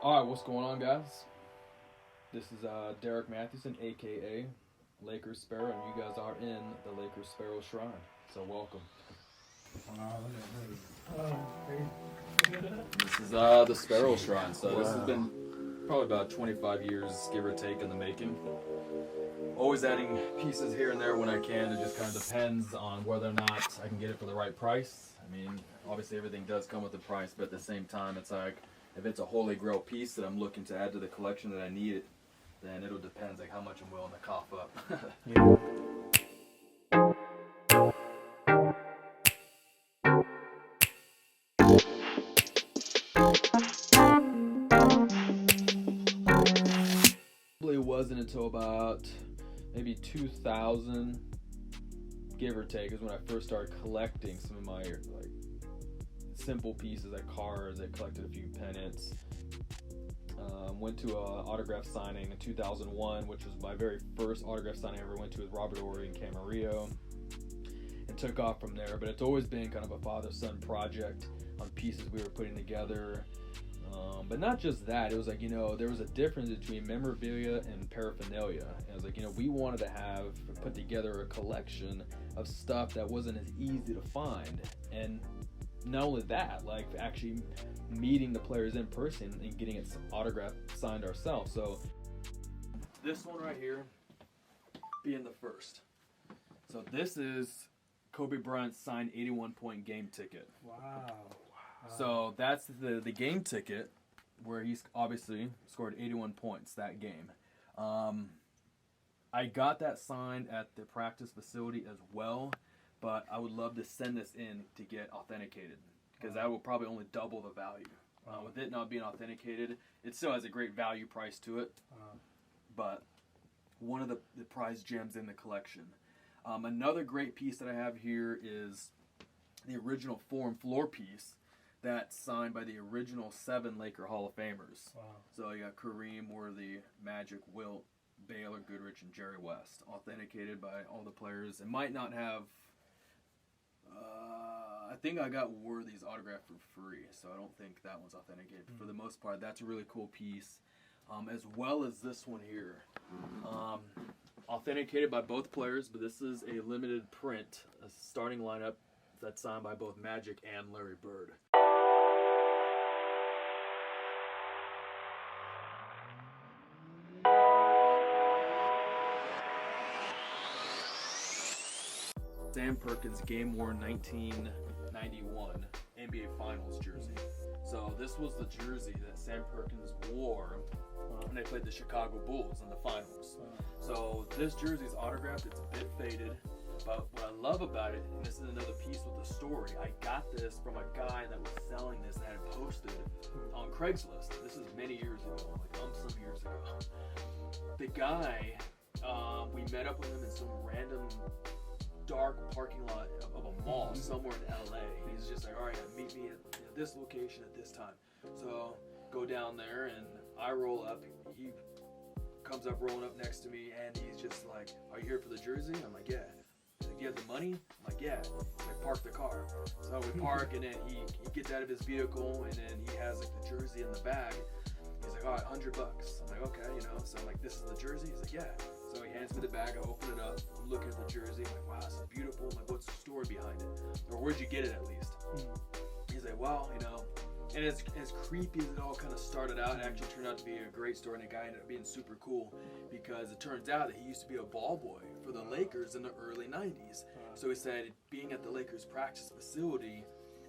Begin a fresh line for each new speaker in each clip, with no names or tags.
All right, what's going on, guys? This is Derek Mathewson, aka Laker Sparrow, and you guys are in the Laker Sparrow Shrine. So welcome. This is the Sparrow Shrine. So this has been probably about 25 years, give or take, in the making. Always adding pieces here and there when I can. It just kind of depends on whether or not I can get it for the right price. I mean, obviously everything does come with a price, but at the same time, it's like if it's a holy grail piece that I'm looking to add to the collection that I need, then it'll depend like how much I'm willing to cough up. Yeah. Probably wasn't until about maybe 2000, give or take, is when I first started collecting some of my like simple pieces like cars. I collected a few pennants. Went to an autograph signing in 2001, which was my very first autograph signing I ever went to with Robert Ory and Camarillo, and took off from there. But it's always been kind of a father-son project on pieces we were putting together. But not just that, it was like, there was a difference between memorabilia and paraphernalia. And it was like, we wanted to put together a collection of stuff that wasn't as easy to find. And not only that, like actually meeting the players in person and getting its autograph signed ourselves. So this one right here being the first. So this is Kobe Bryant's signed 81-point game ticket.
Wow.
So that's the game ticket where he's obviously scored 81 points that game. I got that signed at the practice facility as well, but I would love to send this in to get authenticated because that will probably only double the value. With it not being authenticated, it still has a great value price to it, but one of the prized gems in the collection. Another great piece that I have here is the original forum floor piece that's signed by the original 7 Laker Hall of Famers.
Wow.
So you got Kareem, Worthy, Magic, Wilt, Baylor, Goodrich, and Jerry West, authenticated by all the players. It might not have. I think I got Worthy's autograph for free, so I don't think that one's authenticated. But for the most part, that's a really cool piece, as well as this one here. Authenticated by both players, but this is a limited print, a starting lineup that's signed by both Magic and Larry Bird. Sam Perkins game worn 1991 NBA Finals jersey. So this was the jersey that Sam Perkins wore when they played the Chicago Bulls in the finals. So this jersey's autographed. It's a bit faded, but what I love about it, and this is another piece with the story, I got this from a guy that was selling this and had it posted on Craigslist. This is many years ago, like some years ago. The guy, we met up with him in some random dark parking lot of a mall somewhere in LA. He's just like, all right, meet me at this location at this time. So go down there and I roll up. He comes up rolling up next to me and he's just like, are you here for the jersey? I'm like, yeah. He's like, do you have the money? I'm like, yeah. He's like, park the car. So we park and then he gets out of his vehicle and then he has like the jersey in the bag. He's like, all right, $100. I'm like, okay, so I'm like, this is the jersey? He's like, yeah. So he hands me the bag, I open it up, I'm looking at the jersey, I'm like, wow, this is beautiful. I'm like, what's the story behind it? Or where'd you get it at least? He's like, well, and as creepy as it all kind of started out, it actually turned out to be a great story, and the guy ended up being super cool because it turns out that he used to be a ball boy for the Lakers in the early 90s. So he said, being at the Lakers practice facility,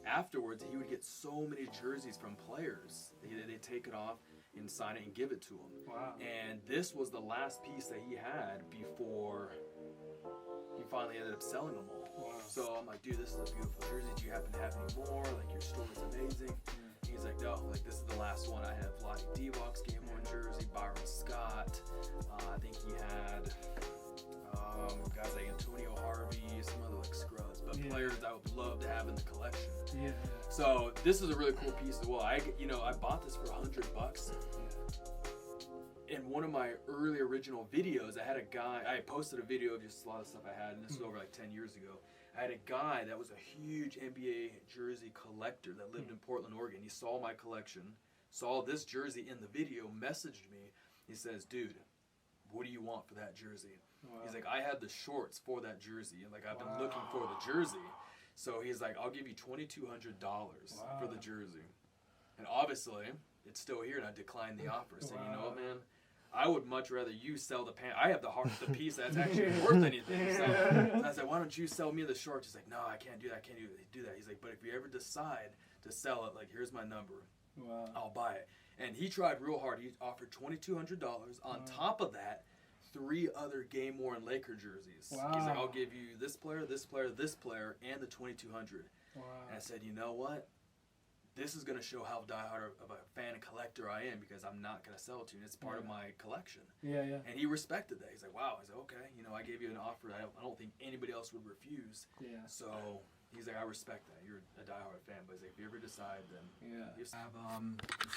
afterwards he would get so many jerseys from players. They'd take it off and sign it and give it to him.
Wow.
And this was the last piece that he had before he finally ended up selling them all.
Wow.
So I'm like, dude, this is a beautiful jersey. Do you happen to have any more? Like, your story's amazing. He's like, no, like, this is the last one. I have Lonnie Diewok's game worn jersey, Byron Scott. I think he had guys like Antonio Harvey, some other like scrubs, but players I would love to have in the collection.
Yeah.
So this is a really cool piece as well. I bought this for $100. In one of my early original videos, I posted a video of just a lot of stuff I had, and this was over like 10 years ago. I had a guy that was a huge NBA jersey collector that lived in Portland, Oregon. He saw my collection, saw this jersey in the video, messaged me. He says, dude, what do you want for that jersey? Wow. He's like, I had the shorts for that jersey. And like, I've been looking for the jersey. So he's like, I'll give you $2,200 for the jersey. And obviously, it's still here, and I declined the offer. Saying, you know what, man? I would much rather you sell the pants. I have the piece that's actually worth anything. So I said, why don't you sell me the shorts? He's like, no, I can't do that. I can't do that. He's like, but if you ever decide to sell it, like, here's my number. Wow. I'll buy it. And he tried real hard. He offered $2,200. On top of that, 3 other game-worn Laker jerseys. Wow. He's like, I'll give you this player, this player, this player, and the $2,200. Wow. And I said, you know what? This is going to show how diehard of a fan and collector I am, because I'm not going to sell it to you. It's part of my collection. Yeah, yeah. And he respected that. He's like, wow. I said, okay. You know, I gave you an offer I don't think anybody else would refuse. Yeah. So he's like, I respect that. You're a diehard fan. But he's like, if you ever decide, then you have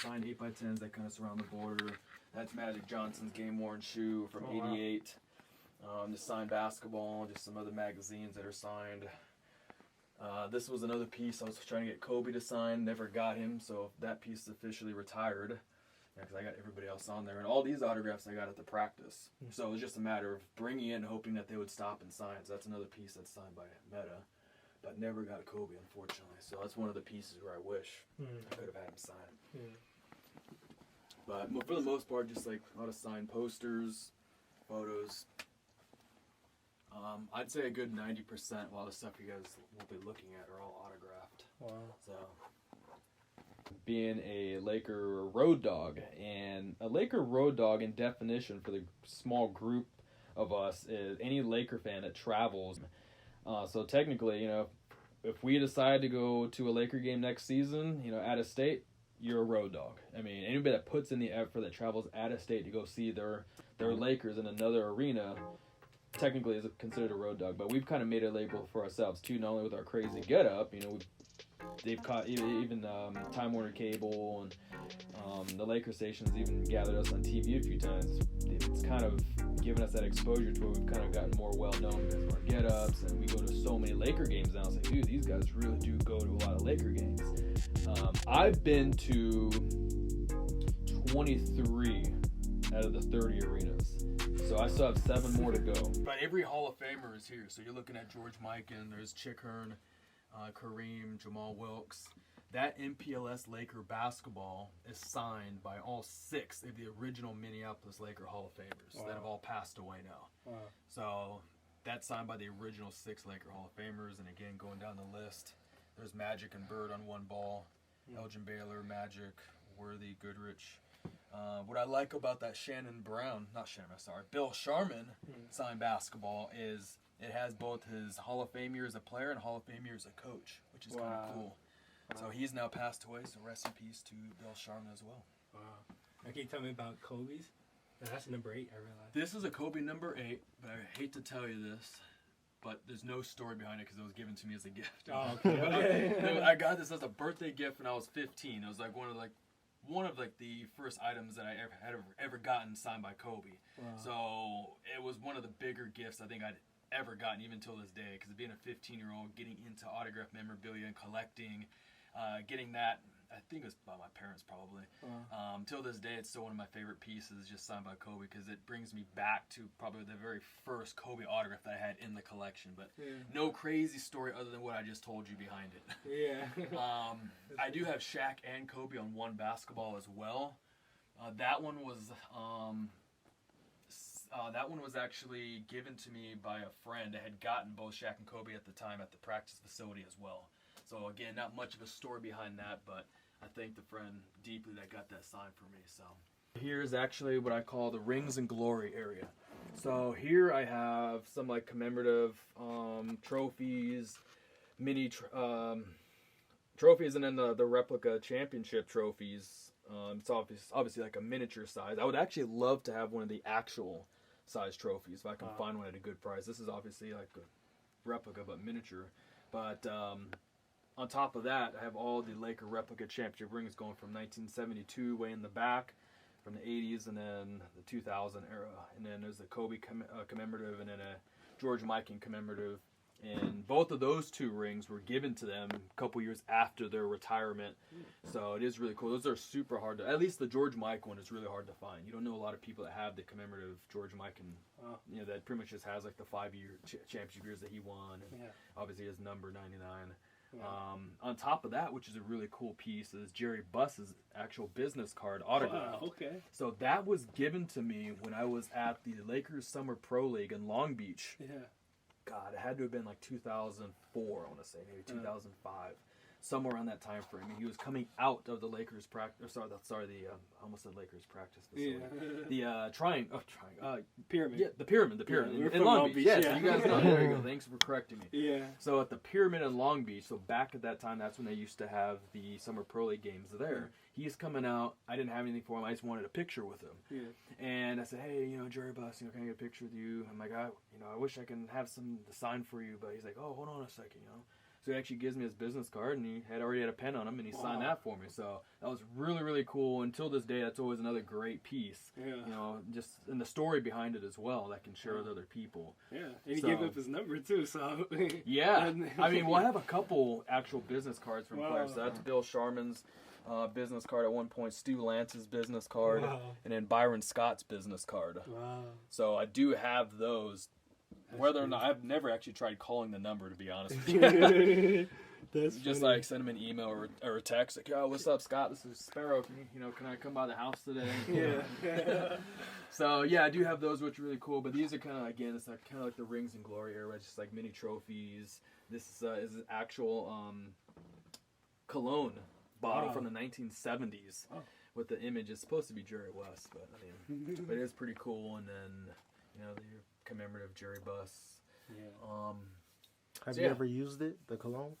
signed 8x10s that kind of surround the border. That's Magic Johnson's game-worn shoe from '88. The signed basketball, just some other magazines that are signed. This was another piece I was trying to get Kobe to sign, never got him, so that piece is officially retired. Because I got everybody else on there. And all these autographs I got at the practice. So it was just a matter of bringing in, hoping that they would stop and sign. So that's another piece that's signed by Meta. But never got Kobe, unfortunately. So that's one of the pieces where I wish I could have had him sign. But for the most part, just like a lot of signed posters, photos. I'd say a good 90%. A lot of stuff you guys will be looking at are all autographed. Wow. So, being a Laker road dog, and a Laker road dog in definition for the small group of us is any Laker fan that travels. So technically, you know, if we decide to go to a Laker game next season, you know, out of state, you're a road dog. I mean, anybody that puts in the effort that travels out of state to go see their Lakers in another arena technically is considered a road dog. But we've kind of made a label for ourselves too, not only with our crazy get up, you know, they've caught even Time Warner Cable and the Laker stations even gathered us on TV a few times. It's kind of given us that exposure to where we've kind of gotten more well known because of our get ups, and we go to so many Laker games now. It's like, dude, these guys really do go to a lot of Laker games. I've been to 23 out of the 30 arenas. So I still have 7 more to go. But every Hall of Famer is here. So you're looking at George Mikan, there's Chick Hearn, Kareem, Jamal Wilkes. That MPLS Laker basketball is signed by all 6 of the original Minneapolis Laker Hall of Famers that have all passed away now. Wow. So that's signed by the original 6 Laker Hall of Famers. And again, going down the list, there's Magic and Bird on one ball, Elgin Baylor, Magic, Worthy, Goodrich. What I like about that Bill Sharman signed basketball is it has both his Hall of Fame year as a player and Hall of Fame year as a coach, which is kind of cool. Wow. So he's now passed away, so rest in peace to Bill Sharman as well.
Wow. Now, can you tell me about Kobe's? That's number 8, I realize.
This is a Kobe number 8, but I hate to tell you this, but there's no story behind it because it was given to me as a gift. Oh, okay. I got this as a birthday gift when I was 15. It was like one of the first items that I ever gotten signed by Kobe. Wow. So it was one of the bigger gifts I think I'd ever gotten, even till this day, because being a 15-year-old, getting into autograph memorabilia and collecting, getting that, I think it was by my parents probably. Wow. Till this day, it's still one of my favorite pieces, just signed by Kobe, because it brings me back to probably the very first Kobe autograph that I had in the collection. But no crazy story other than what I just told you behind it. Yeah. I do have Shaq and Kobe on one basketball as well. That one was actually given to me by a friend that had gotten both Shaq and Kobe at the time at the practice facility as well. So again, not much of a story behind that, but I thank the friend deeply that got that signed for me. So here's actually what I call the Rings and Glory area. So here I have some like commemorative trophies, mini trophies, and then the replica championship trophies. It's obviously like a miniature size. I would actually love to have one of the actual size trophies if I can find one at a good price. This is obviously like a replica but miniature. But on top of that, I have all the Laker replica championship rings going from 1972 way in the back, from the 80s, and then the 2000 era. And then there's a Kobe commemorative, and then a George Mikan commemorative And both of those 2 rings were given to them a couple years after their retirement. So it is really cool. Those are super hard to, at least the George Mike one is really hard to find. You don't know a lot of people that have the commemorative George Mike, and that pretty much just has like the 5-year championship years that he won. And obviously his number 99. On top of that, which is a really cool piece, is Jerry Buss's actual business card autograph.
Wow, okay.
So that was given to me when I was at the Lakers Summer Pro League in Long Beach.
Yeah.
God, it had to have been like 2004, I want to say, maybe 2005, somewhere around that time frame. And he was coming out of the Lakers practice. I almost said Lakers practice facility.
Yeah.
The
Pyramid.
Yeah, the pyramid
we're
in
from
Long Beach. Yes,
yeah.
you guys know. There you go. Thanks for correcting me.
Yeah.
So at the pyramid in Long Beach. So back at that time, that's when they used to have the Summer Pro League games there. He's coming out. I didn't have anything for him. I just wanted a picture with him.
Yeah.
And I said, hey, Jerry Buss, can I get a picture with you? I'm like, I wish I can have some to sign for you. But he's like, oh, hold on a second, So he actually gives me his business card, and he already had a pen on him, and he signed that for me. So that was really, really cool. Until this day, that's always another great piece.
Yeah.
Just in the story behind it as well that can share with other people.
Yeah, and he gave up his number too. So
yeah, I mean, we'll have a couple actual business cards from players. So that's Bill Sharman's business card at one point, Stu Lance's business card, and then Byron Scott's business card.
Wow.
So I do have those. Whether or not, I've never actually tried calling the number, to be honest with you.
That's
just
funny.
like send him an email or a text like, "Yo, what's up, Scott? This is Sparrow. Can I come by the house today?"
Yeah.
So yeah, I do have those, which are really cool. But these are kind of, again, it's like kind of like the Rings and Glory era, just like mini trophies. This is an actual cologne bottle from the 1970s with the image. It's supposed to be Jerry West, but but it is pretty cool. And then the commemorative Jerry Buss.
Yeah.
Have you ever used it, the cologne?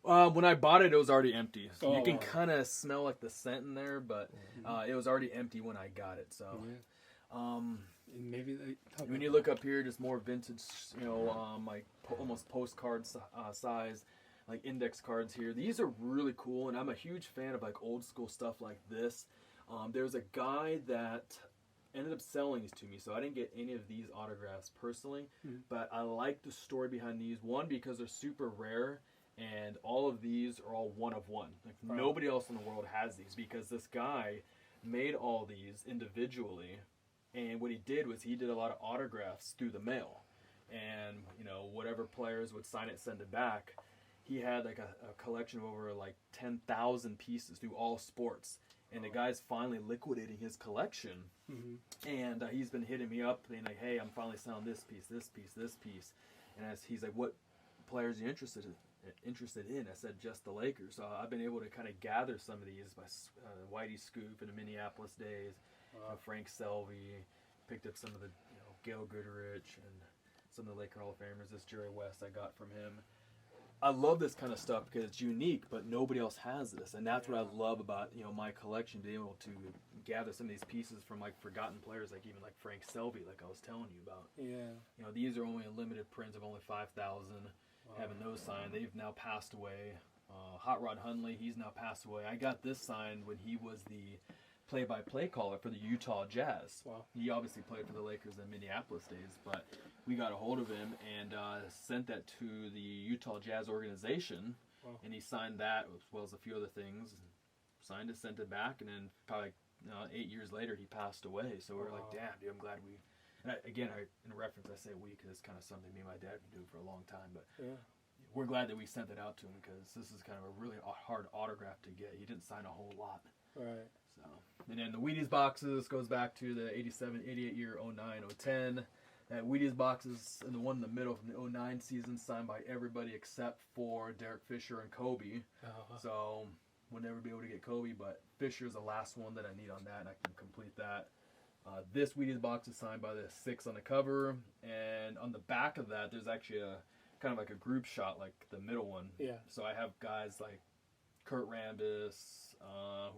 When I bought it, it was already empty. So you can kind of smell like the scent in there, but it was already empty when I got it. So,
maybe
when you look up here, just more vintage, like almost postcard size, like index cards here. These are really cool, and I'm a huge fan of like old school stuff like this. There's a guy that ended up selling these to me, so I didn't get any of these autographs personally, but I like the story behind these. One, because they're super rare, and all of these are all one of one. Like nobody else in the world has these, because this guy made all these individually, and what he did was he did a lot of autographs through the mail, and whatever players would sign it, send it back. He had like a collection of over like 10,000 pieces through all sports. And the guy's finally liquidating his collection, and he's been hitting me up, being like, "Hey, I'm finally selling this piece, this piece, this piece." And he's like, "What players are you interested in?" I said, "Just the Lakers." So I've been able to kind of gather some of these by Whitey Scoop in the Minneapolis days, Frank Selvey, picked up some of the Gail Goodrich and some of the Laker Hall of Famers. This Jerry West I got from him. I love this kind of stuff because it's unique, but nobody else has this, and that's what I love about my collection, being able to gather some of these pieces from like forgotten players, like even like Frank Selvey, like I was telling you about.
Yeah.
These are only a limited print of only 5,000. Having those signed, they've now passed away. Hot Rod Hundley, he's now passed away. I got this signed when he was the play-by-play caller for the Utah Jazz.
Wow.
He obviously played for the Lakers in Minneapolis days, but we got a hold of him and sent that to the Utah Jazz organization, and he signed that as well as a few other things. Signed it, sent it back, and then probably 8 years later he passed away. So we're like, damn, dude, I'm glad we. And in reference, I say we because it's kind of something me and my dad have been doing for a long time, but. We're glad that we sent it out to him because this is kind of a really hard autograph to get. He didn't sign a whole lot.
Right.
So, and then the Wheaties boxes goes back to the 87, 88 year, 09, 010. That Wheaties boxes and the one in the middle from the 09 season signed by everybody except for Derek Fisher and Kobe. So we'll never be able to get Kobe, but Fisher's the last one that I need on that, and I can complete that. This Wheaties box is signed by the 6 on the cover, and on the back of that, there's actually a kind of like a group shot, like the middle one.
Yeah.
So I have guys like Kurt Rambis,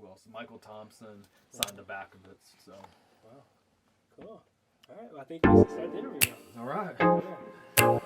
who else? Michael Thompson signed the back of it. So.
Wow. Cool. All right. Well, I think we should start the interview now.
All right.
Yeah.